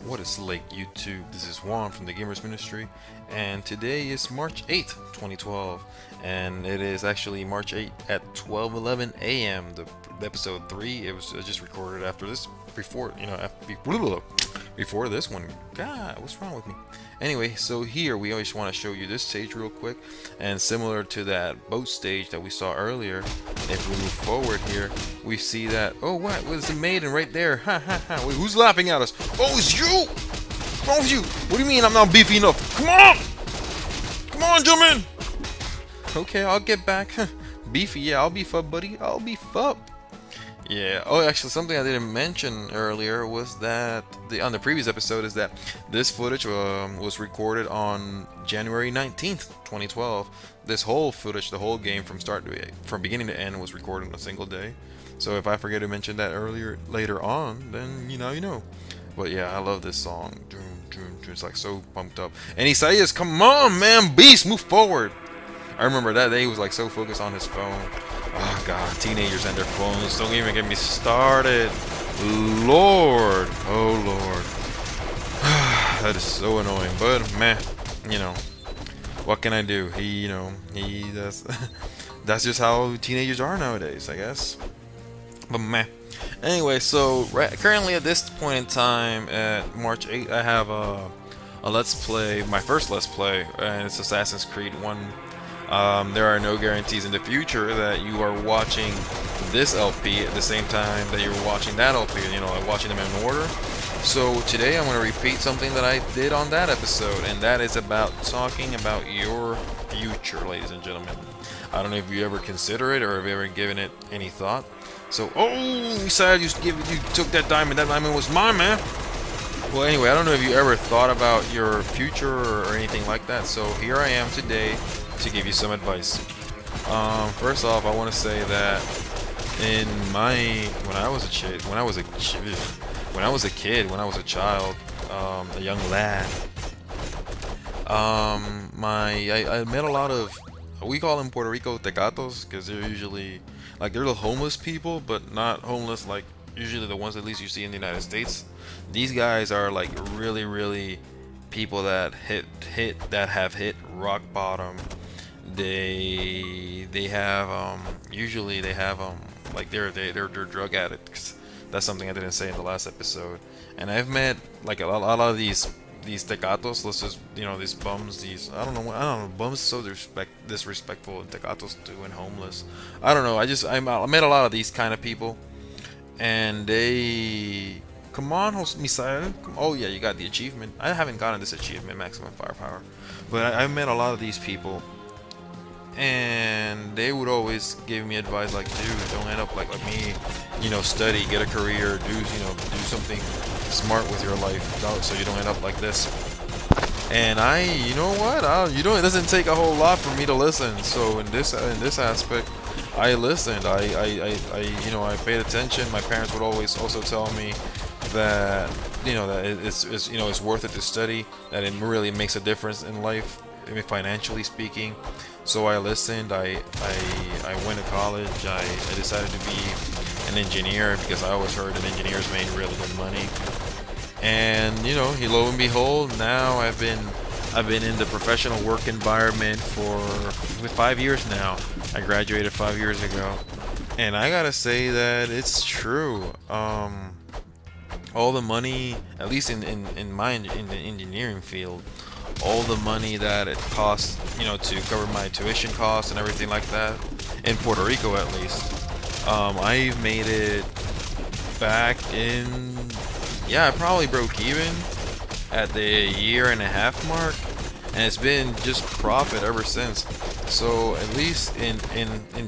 What is Lake YouTube? This is Juan from the Gamers Ministry, and today is March 8th, 2012, and it is actually March 8th at 12:11 a.m. The episode 3. It was just recorded after this, before before this one. God, what's wrong with me? Anyway, so here we always want to show you this stage real quick, and similar to that boat stage that we saw earlier, if we move forward here, we see that, oh, what was the maiden right there? Ha ha ha. Wait, who's laughing at us? Oh, it's you! What's wrong with you? What do you mean I'm not beefy enough? Come on! Come on, gentlemen! Okay, I'll get back. Beefy, yeah, I'll beef up, buddy. I'll beef up. Yeah. Oh, actually, something I didn't mention earlier was that on the previous episode is that this footage was recorded on January 19th, 2012. This whole footage, the whole game from beginning to end, was recorded in a single day. So if I forget to mention that later on, then you know. But yeah, I love this song. It's like so pumped up. And Isaias, come on, man, beast, move forward. I remember that day he was like so focused on his phone. Oh god, teenagers and their phones. Don't even get me started. Lord. Oh lord. That is so annoying. But meh, what can I do? That's that's just how teenagers are nowadays, I guess. But meh. Anyway, so currently at this point in time, at March 8th, I have a Let's Play, my first Let's Play, and it's Assassin's Creed 1. There are no guarantees in the future that you are watching this LP at the same time that you're watching that LP, like watching them in order. So today I'm going to repeat something that I did on that episode, and that is about talking about your future, ladies and gentlemen. I don't know if you ever consider it or have ever given it any thought. So, oh, Misael, you took that diamond. That diamond was mine, man. Well, anyway, I don't know if you ever thought about your future or anything like that. So here I am today to give you some advice. First off, I want to say that when I was a child, a young lad, I met a lot of, we call them Puerto Rico tecatos, because they're usually they're the homeless people, but not homeless like usually the ones at least you see in the United States. These guys are like really people that have hit rock bottom. They have usually they have like they're drug addicts. That's something I didn't say in the last episode. And I've met like a lot of these tecatos, let's just, these bums, I don't know, bums so disrespectful, and tecatos doing homeless. I don't know, I met a lot of these kind of people, and they, come on, Misael, oh yeah, you got the achievement. I haven't gotten this achievement, maximum firepower, but I met a lot of these people, and they would always give me advice like, dude, don't end up like me, study, get a career, do something smart with your life, so you don't end up like this. And you know what, it doesn't take a whole lot for me to listen. So in this aspect, I listened. I paid attention. My parents would always also tell me that that it's worth it to study, that it really makes a difference in life, financially speaking. So I listened. I went to college. I decided to be an engineer because I always heard that engineers made really good money. And lo and behold, now I've been in the professional work environment for 5 years now. I graduated 5 years ago, and I gotta say that it's true. All the money, at least in the engineering field, all the money that it costs, to cover my tuition costs and everything like that, in Puerto Rico at least, I've made it back in, I probably broke even at the year-and-a-half mark, and it's been just profit ever since. So at least in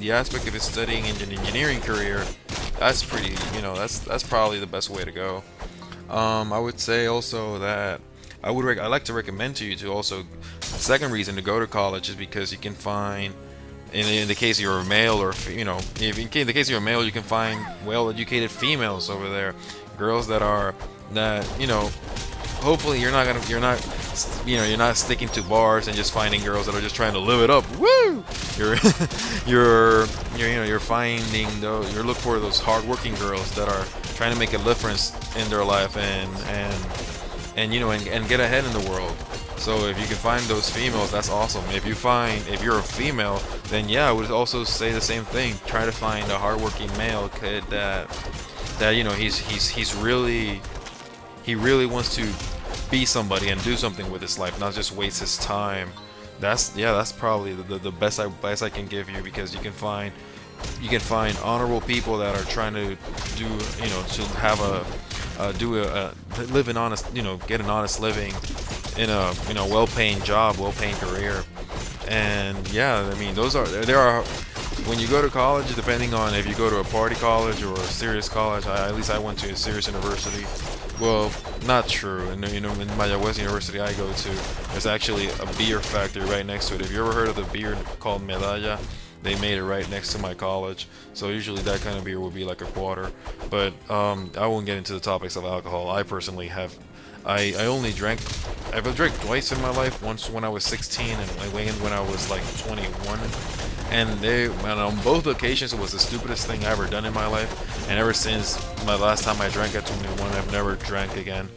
the aspect of studying in an engineering career, that's pretty, that's probably the best way to go. I would say also that I'd like to recommend to you to also, the second reason to go to college is because you can find, in the case you're a male, or if in the case you're a male, you can find well-educated females over there, girls that hopefully you're not sticking to bars and just finding girls that are just trying to live it up. Woo! You're finding you're looking for those hardworking girls that are trying to make a difference in their life, and and and get ahead in the world. So if you can find those females, that's awesome. If you're a female, then yeah, I would also say the same thing. Try to find a hardworking male kid that he really wants to be somebody and do something with his life, not just waste his time. That's probably the best advice I can give you, because you can find honorable people that are trying to do, to have live an honest, get an honest living in a, well-paying job, well-paying career. And yeah, I mean, there are when you go to college, depending on if you go to a party college or a serious college. At least I went to a serious university. Well, not true. And in Mayagüez University I go to, there's actually a beer factory right next to it. Have you ever heard of the beer called Medalla? They made it right next to my college. So usually that kind of beer would be like a quarter. But I won't get into the topics of alcohol. I personally have. I've drank twice in my life. Once when I was 16, and when I was like 21. And on both occasions it was the stupidest thing I ever done in my life. And ever since my last time I drank at 21, I've never drank again.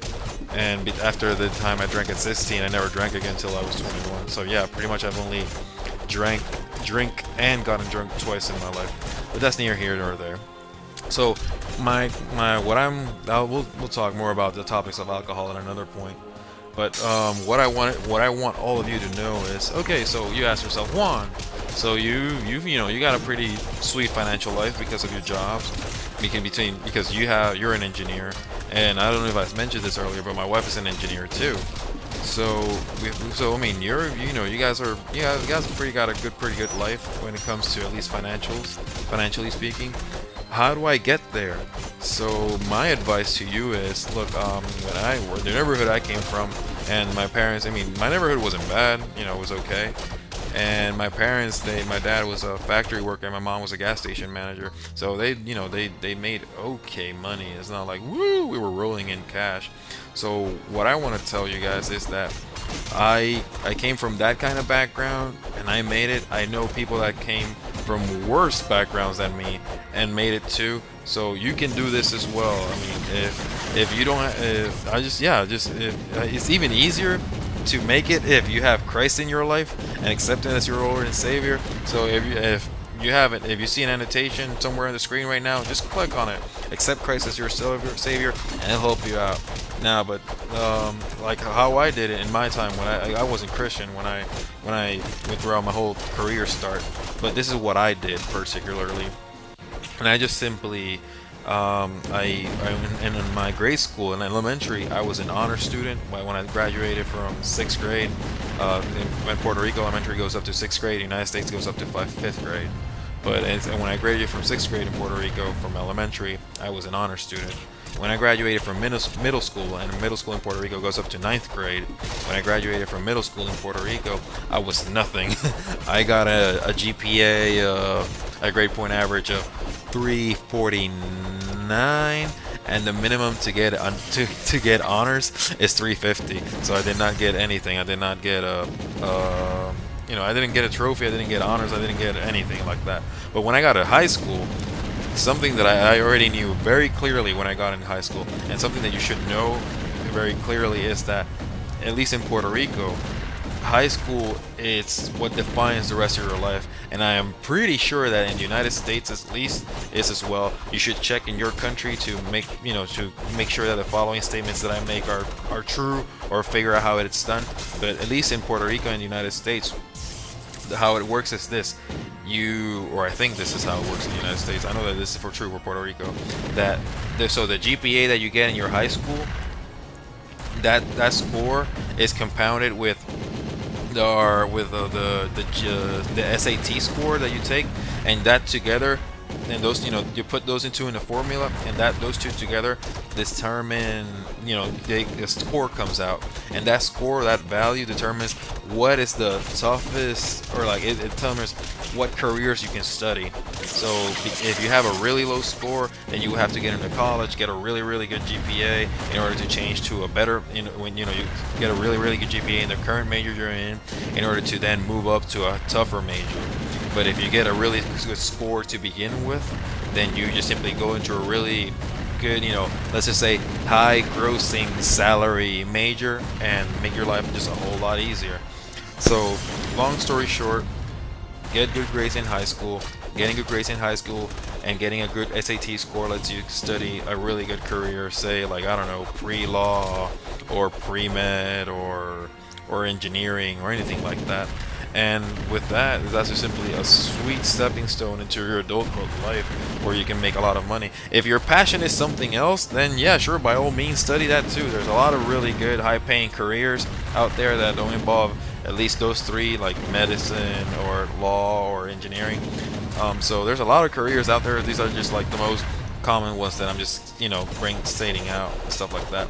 And after the time I drank at 16, I never drank again until I was 21. So yeah, pretty much I've only drink and gotten drunk twice in my life. But that's neither here nor there. So we'll talk more about the topics of alcohol at another point. But what I want all of you to know is, okay, so you ask yourself, Juan, so you got a pretty sweet financial life because of your jobs, because you're an engineer, and I don't know if I mentioned this earlier, but my wife is an engineer too. So I mean, you guys have got a pretty good life when it comes to at least financially speaking. How do I get there? So my advice to you is, look, the neighborhood I came from, and my parents, my neighborhood wasn't bad, it was okay. And my parents, my dad was a factory worker, and my mom was a gas station manager. So they made okay money. It's not like, woo, we were rolling in cash. So what I want to tell you guys is that I came from that kind of background, and I made it. I know people that came from worse backgrounds than me and made it too. So you can do this as well. I mean, if you don't, it's even easier to make it if you have Christ in your life and accept Him as your Lord and Savior. So if you see an annotation somewhere on the screen right now, just click on it. Accept Christ as your Savior, and it'll help you out. Now, but like how I did it in my time when I wasn't Christian when I went throughout my whole career start. But this is what I did particularly, and I just simply. In my grade school, in elementary, I was an honor student. When I graduated from 6th grade, in Puerto Rico, elementary goes up to 6th grade. United States goes up to 5th grade. But when I graduated from 6th grade in Puerto Rico, from elementary, I was an honor student. When I graduated from middle school, and middle school in Puerto Rico goes up to 9th grade, when I graduated from middle school in Puerto Rico, I was nothing. I got a GPA, a grade point average of 349, and the minimum to get honors is 350. So I did not get anything. I did not get I didn't get a trophy. I didn't get honors. I didn't get anything like that. But when I got to high school, something that I already knew very clearly when I got in high school, and something that you should know very clearly, is that, at least in Puerto Rico, high school, it's what defines the rest of your life. And I am pretty sure that in the United States at least is as well. You should check in your country to make sure that the following statements that I make are true, or figure out how it's done. But at least in Puerto Rico and the United States, how it works is this. I think this is how it works in the United States. I know that this is true for Puerto Rico. So the GPA that you get in your high school, that score is compounded with the SAT score that you take, and that together, and those you put those in a formula, and those two together determine the score comes out, and that score, that value determines what is the toughest, or like it determines what careers you can study. So if you have a really low score, then you have to get into college, get a really, really good GPA in order to change to a better, when you get a really, really good GPA in the current major you're in order to then move up to a tougher major. But if you get a really good score to begin with, then you just simply go into a really good, let's just say high grossing salary major and make your life just a whole lot easier. So, long story short, get good grades in high school. Getting good grades in high school and getting a good SAT score lets you study a really good career, say like, I don't know, pre-law or pre-med or engineering or anything like that. And with that, that's just simply a sweet stepping stone into your adulthood life where you can make a lot of money. If your passion is something else, then yeah, sure, by all means, study that too. There's a lot of really good, high-paying careers out there that don't involve at least those three, like medicine or law or engineering. So there's a lot of careers out there. These are just like the most common ones that I'm just, stating out and stuff like that.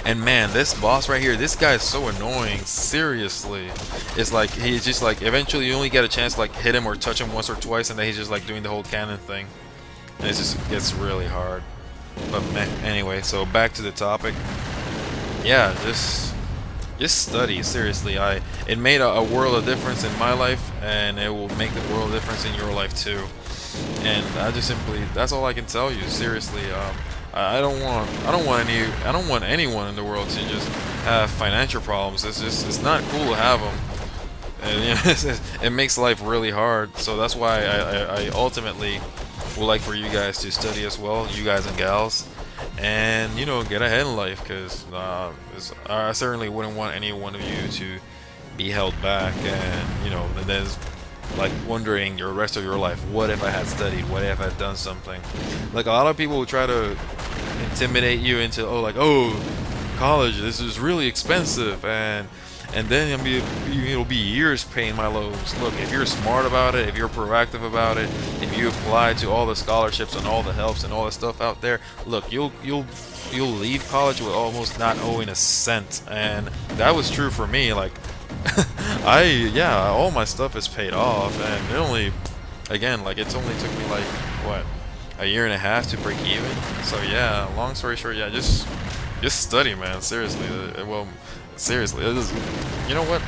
And man, this boss right here, this guy is so annoying. Seriously, it's like he's just like eventually you only get a chance to like hit him or touch him once or twice, and then he's just like doing the whole cannon thing, and it just gets really hard. But man, anyway, so back to the topic. Yeah, just study. Seriously, it made a world of difference in my life, and it will make the world of difference in your life too. And that's all I can tell you. Seriously, I don't want anyone in the world to just have financial problems. It's not cool to have them, and it makes life really hard. So that's why I ultimately would like for you guys to study as well, you guys and gals, and get ahead in life, because I certainly wouldn't want any one of you to be held back, and there's like wondering your rest of your life, what if I had studied, what if I had done something. Like a lot of people will try to intimidate you into college, this is really expensive, and then it'll be years paying my loans. Look, if you're smart about it, if you're proactive about it, if you apply to all the scholarships and all the helps and all the stuff out there, look, you'll leave college with almost not owing a cent. And that was true for me. Like all my stuff is paid off, and it only took me like what, a year and a half to break even. So yeah, long story short, yeah, just study, man. Seriously, seriously, you know what?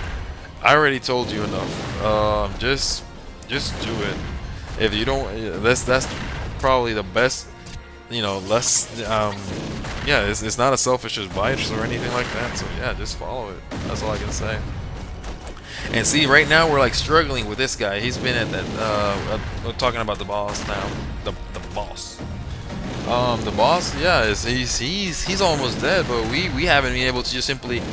I already told you enough. Just do it. If you don't, that's probably the best. Less. Yeah, it's not a selfish advice or anything like that. So yeah, just follow it. That's all I can say. And see, right now we're like struggling with this guy. He's been at that. We're talking about the boss now. The boss. The boss, yeah, he's almost dead, but we haven't been able to just simply,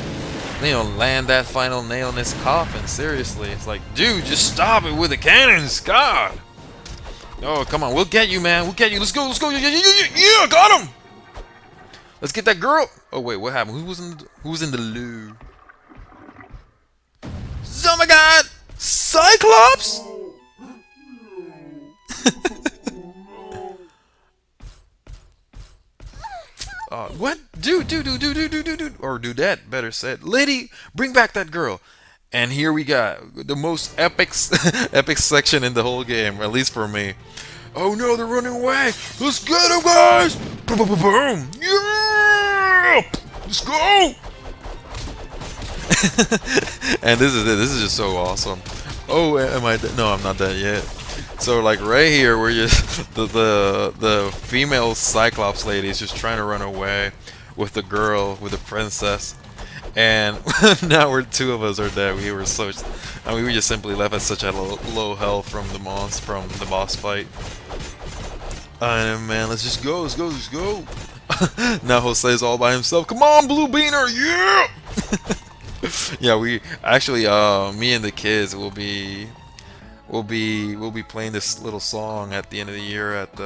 land that final nail in his coffin. Seriously, it's like, dude, just stop it with the cannons, God. Oh, come on, we'll get you, man. We'll get you. Let's go. Yeah, got him. Let's get that girl. Oh wait, what happened? Who was in the loo? Oh my God, Cyclops. What? Dude. Or do that, better said. Lady, bring back that girl. And here we got the most epic section in the whole game, at least for me. Oh no, they're running away. Let's get them, guys. Boom. Yeah! Let's go. And this is it. This is just so awesome. Oh, am I dead? No, I'm not dead yet. So like right here, we're just the female Cyclops lady is just trying to run away with the girl, with the princess, and now two of us are dead. We were we just simply left at such a low health from the boss fight. And man, let's just go. Now Jose's all by himself. Come on, Blue Beaner, yeah. Yeah, we actually, me and the kids will be playing this little song at the end of the year at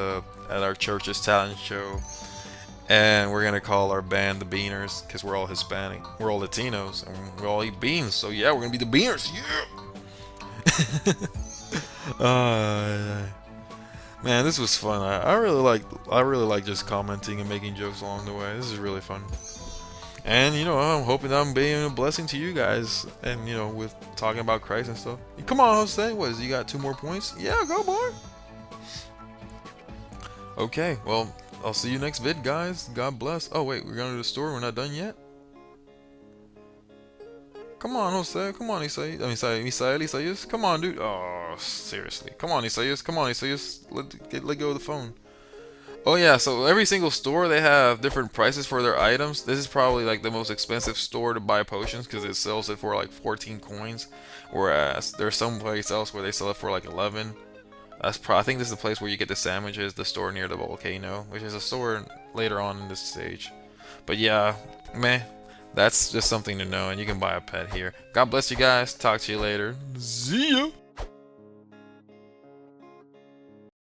our church's talent show, and we're gonna call our band the Beaners because we're all Hispanic, we're all Latinos, and we all eat beans. So yeah, we're gonna be the Beaners. Yeah. Man, this was fun. I really like just commenting and making jokes along the way. This is really fun. And I'm hoping I'm being a blessing to you guys, and with talking about Christ and stuff. Come on, Jose, you got 2 more points? Yeah, go, boy. Okay, well, I'll see you next vid, guys. God bless. Oh wait, we're going to the store. We're not done yet. Come on, Jose. Come on, Isaias. Come on, dude. Oh, seriously. Come on, Isaias. Let go of the phone. Oh yeah, so every single store they have different prices for their items. This is probably like the most expensive store to buy potions because it sells it for like 14 coins, whereas there's some place else where they sell it for like 11. I think this is the place where you get the sandwiches, the store near the volcano, which is a store later on in this stage. But yeah, meh, that's just something to know, and you can buy a pet here. God bless you guys. Talk to you later. See ya.